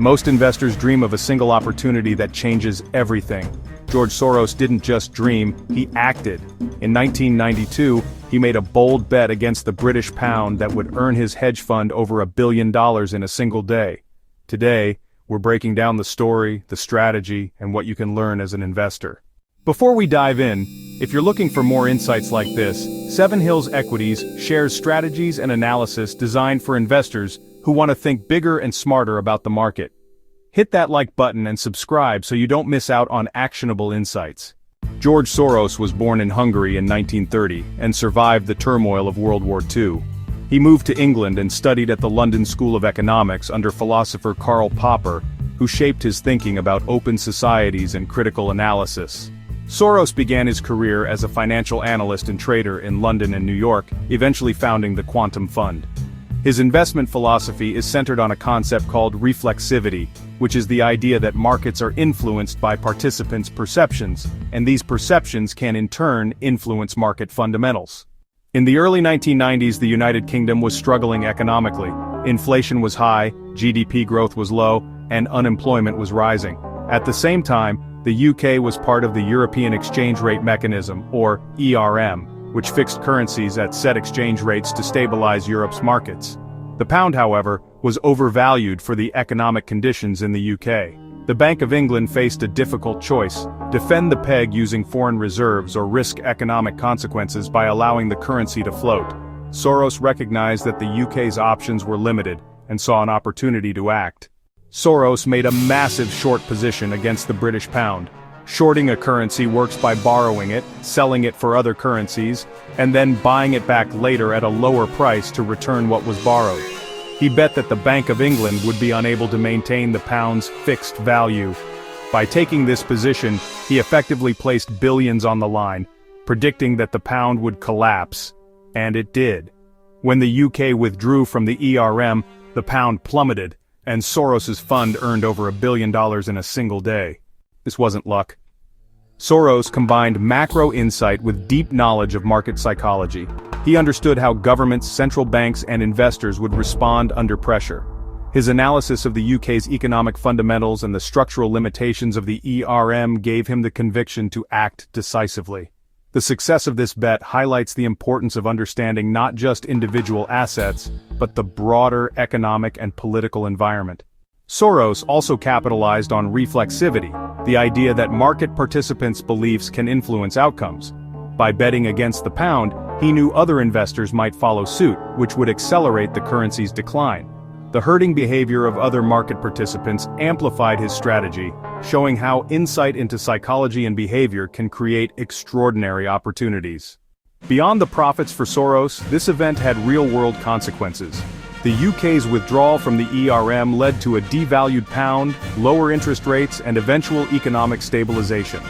Most investors dream of a single opportunity that changes everything. George Soros didn't just dream, he acted. In 1992, he made a bold bet against the British pound that would earn his hedge fund over $1 billion in a single day. Today, we're breaking down the story, the strategy, and what you can learn as an investor. Before we dive in, if you're looking for more insights like this, Seven Hills Equities shares strategies and analysis designed for investors who want to think bigger and smarter about the market. Hit that like button and subscribe so you don't miss out on actionable insights. George Soros was born in Hungary in 1930 and survived the turmoil of World War II. He moved to England and studied at the London School of Economics under philosopher Karl Popper, who shaped his thinking about open societies and critical analysis. Soros began his career as a financial analyst and trader in London and New York, eventually founding the Quantum Fund. His investment philosophy is centered on a concept called reflexivity, which is the idea that markets are influenced by participants' perceptions, and these perceptions can in turn influence market fundamentals. In the early 1990s, the United Kingdom was struggling economically. Inflation was high, GDP growth was low, and unemployment was rising. At the same time, the UK was part of the European Exchange Rate Mechanism, or ERM, which fixed currencies at set exchange rates to stabilize Europe's markets. The pound, however, was overvalued for the economic conditions in the UK. The Bank of England faced a difficult choice: defend the peg using foreign reserves or risk economic consequences by allowing the currency to float. Soros recognized that the UK's options were limited and saw an opportunity to act. Soros made a massive short position against the British pound. Shorting a currency works by borrowing it, selling it for other currencies, and then buying it back later at a lower price to return what was borrowed. He bet that the Bank of England would be unable to maintain the pound's fixed value. By taking this position, he effectively placed billions on the line, predicting that the pound would collapse. And it did. When the UK withdrew from the ERM, the pound plummeted, and Soros's fund earned over $1 billion in a single day. This wasn't luck. Soros combined macro insight with deep knowledge of market psychology. He understood how governments, central banks, and investors would respond under pressure. His analysis of the UK's economic fundamentals and the structural limitations of the ERM gave him the conviction to act decisively. The success of this bet highlights the importance of understanding not just individual assets, but the broader economic and political environment. Soros also capitalized on reflexivity, the idea that market participants' beliefs can influence outcomes. By betting against the pound, he knew other investors might follow suit, which would accelerate the currency's decline. The herding behavior of other market participants amplified his strategy, showing how insight into psychology and behavior can create extraordinary opportunities. Beyond the profits for Soros, this event had real-world consequences. The UK's withdrawal from the ERM led to a devalued pound, lower interest rates, and eventual economic stabilization.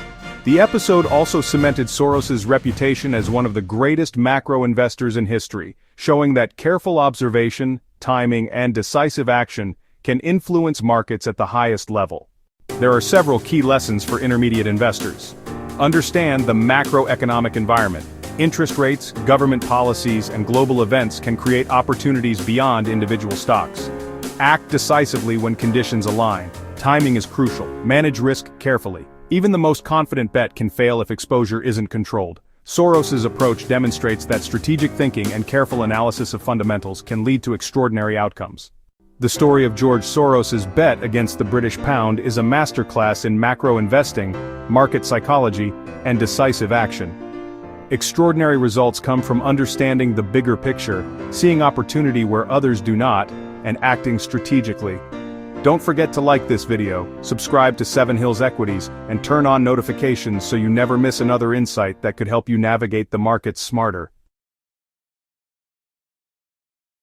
The episode also cemented Soros's reputation as one of the greatest macro investors in history, showing that careful observation, timing, and decisive action can influence markets at the highest level. There are several key lessons for intermediate investors. Understand the macroeconomic environment. Interest rates, government policies, and global events can create opportunities beyond individual stocks. Act decisively when conditions align. Timing is crucial. Manage risk carefully. Even the most confident bet can fail if exposure isn't controlled. Soros's approach demonstrates that strategic thinking and careful analysis of fundamentals can lead to extraordinary outcomes. The story of George Soros's bet against the British pound is a masterclass in macro investing, market psychology, and decisive action. Extraordinary results come from understanding the bigger picture, seeing opportunity where others do not, and acting strategically. Don't forget to like this video, subscribe to Seven Hills Equities, and turn on notifications so you never miss another insight that could help you navigate the markets smarter.